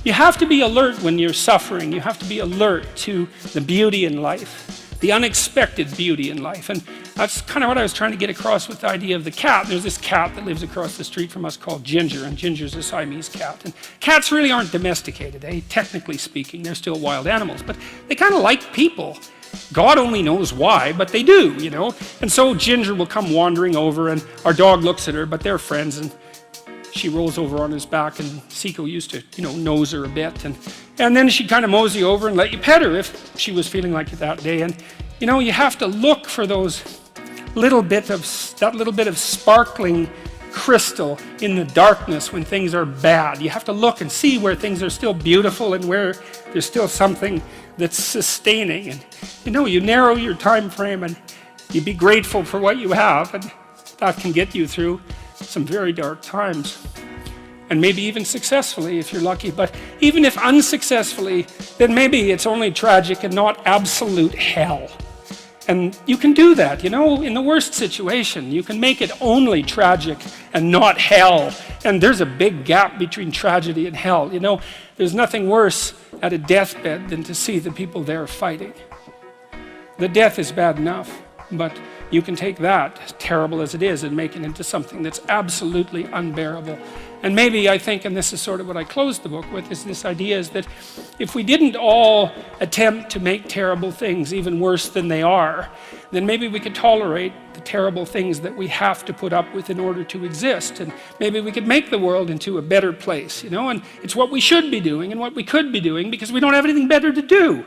You have to be alert when you're suffering. You have to be alert to the beauty in life, the unexpected beauty in life. And that's kind of what I was trying to get across with the idea of the cat. There's this cat that lives across the street from us called Ginger, and Ginger's a Siamese cat. And cats really aren't domesticated, technically speaking. They're still wild animals, but they kind of like people. God only knows why, but they do, you know. And so Ginger will come wandering over, and our dog looks at her, but they're friends, and she rolls over on his back, and Seiko used to, you know, nose her a bit, and then she'd kind of mosey over and let you pet her if she was feeling like it that day. And you know, you have to look for those that little bit of sparkling crystal in the darkness when things are bad. You have to look and see where things are still beautiful and where there's still something that's sustaining. And you know, you narrow your time frame and you be grateful for what you have, and that can get you through some very dark times, and maybe even successfully if you're lucky. But even if unsuccessfully, then maybe it's only tragic and not absolute hell. And you can do that, you know, in the worst situation. You can make it only tragic and not hell. And there's a big gap between tragedy and hell. You know, there's nothing worse at a deathbed than to see the people there fighting. The death is bad enough, but you can take that, as terrible as it is, and make it into something that's absolutely unbearable. And maybe I think, and this is sort of what I closed the book with, is this idea is that if we didn't all attempt to make terrible things even worse than they are, then maybe we could tolerate the terrible things that we have to put up with in order to exist. And maybe we could make the world into a better place, you know. And it's what we should be doing and what we could be doing, because we don't have anything better to do.